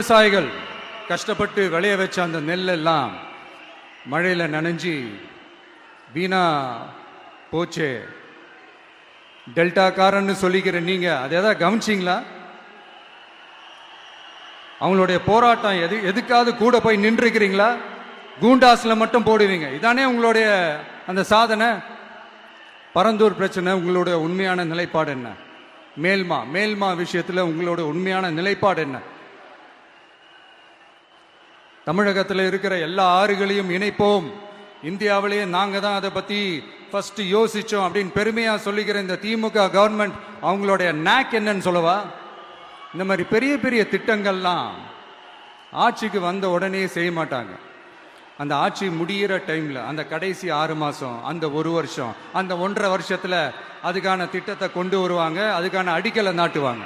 விவசாயிகள் கஷ்டப்பட்டு விளைய வச்ச அந்த நெல் எல்லாம் மழையில நனைஞ்சி வீணா போச்சே. டெல்டாக்காரன்னு சொல்லிக்கிற நீங்க அதை ஏதாவது கவனிச்சிங்களா? அவங்களுடைய போராட்டம் எதுக்காவது கூட போய் நின்றுக்கிறீங்களா? கூண்டாஸ்ல மட்டும் போடுவீங்க. இதானே உங்களுடைய அந்த சாதனை. பரந்தூர் பிரச்சனை, உங்களுடைய உண்மையான நிலைப்பாடு என்ன? மேல்மா விஷயத்துல உங்களோட உண்மையான நிலைப்பாடு என்ன? தமிழகத்தில் இருக்கிற எல்லா ஆறுகளையும் இணைப்போம், இந்தியாவிலேயே நாங்க தான் அதை பத்தி ஃபர்ஸ்ட் யோசிச்சோம் அப்படின்னு பெருமையா சொல்லிக்கிற இந்த திமுக கவர்மெண்ட் அவங்களுடைய நாக் என்னன்னு சொல்லவா? இந்த மாதிரி பெரிய பெரிய திட்டங்கள்லாம் ஆட்சிக்கு வந்த உடனே செய்ய மாட்டாங்க. அந்த ஆட்சி முடிகிற டைம்ல, அந்த கடைசி 6 மாசம், அந்த 1 வருஷம், அந்த 1.5 வருஷத்துல அதுக்கான திட்டத்தை கொண்டு வருவாங்க, அதுக்கான அடிக்கலை நாட்டுவாங்க.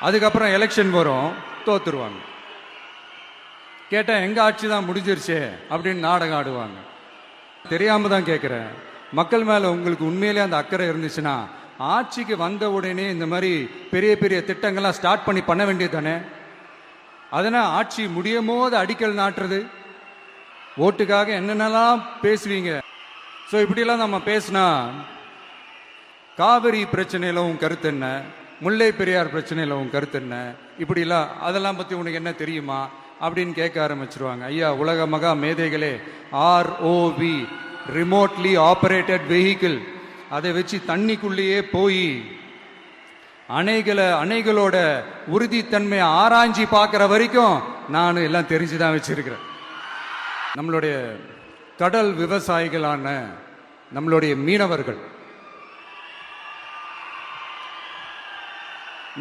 அதுக்கப்புறம் எலெக்ஷன் வரும், தோத்துருவாங்க. கேட்டா எங்க ஆட்சி தான் முடிஞ்சிருச்சே அப்படின்னு நாடகம் ஆடுவாங்க. தெரியாம தான் கேட்கிறேன், மக்கள் மேல உங்களுக்கு உண்மையிலே அந்த அக்கறை இருந்துச்சுன்னா ஆட்சிக்கு வந்த உடனே இந்த மாதிரி பெரிய பெரிய திட்டங்கள்லாம் ஸ்டார்ட் பண்ண வேண்டியது தானே. அதனால் ஆட்சி முடியும் போது அடிக்கல் நாட்டுறது, ஓட்டுக்காக என்னென்னலாம் பேசுவீங்க. ஸோ இப்படியெல்லாம் நம்ம பேசினா காவிரி பிரச்சனையில் உன் கருத்து என்ன, முல்லை பெரியார் பிரச்சனையில் உன் கருத்து என்ன, இப்படிலாம் அதெல்லாம் பற்றி உனக்கு என்ன தெரியுமா அப்படின்னு கேட்க ஆரம்பிச்சிருவாங்க. ஐயா, உலக மகா மேதைகளே, ROV, ரிமோட்லி ஆபரேட்டட் வெஹிக்கிள், அதை வச்சு தண்ணிக்குள்ளேயே போய் அணைகளோட உறுதித்தன்மையை ஆராய்ச்சி பார்க்குற வரைக்கும் நான் எல்லாம் தெரிஞ்சுதான் வச்சிருக்கிறேன். நம்மளுடைய கடல் விவசாயிகளான நம்மளுடைய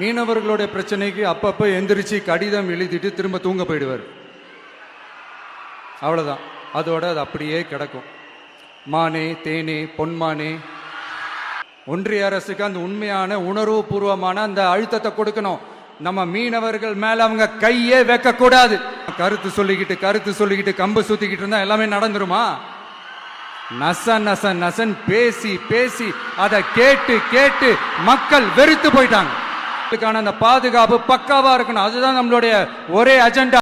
மீனவர்களுடைய பிரச்சனைக்கு அப்பப்போ எந்திரிச்சு கடிதம் எழுதிட்டு திரும்ப தூங்க போயிடுவார். அவ்வளோதான், அதோட அது அப்படியே கிடக்கும். மானே தேனே பொன்மானே, ஒன்றிய அரசுக்கு அந்த உண்மையான உணர்வுபூர்வமான அந்த அழுத்தத்தை கொடுக்கணும். நம்ம மீனவர்கள் மேல அவங்க கையே வைக்க கூடாது. கருத்து சொல்லிக்கிட்டு கம்பு சுத்திக்கிட்டு இருந்தா எல்லாமே நடந்துருமா? நசன் பேசி அதை கேட்டு மக்கள் வெறுத்து போயிட்டாங்க. அந்த பாதுகாப்பு பக்காவா இருக்கணும், அதுதான் நம்மளுடைய ஒரே அஜெண்டா.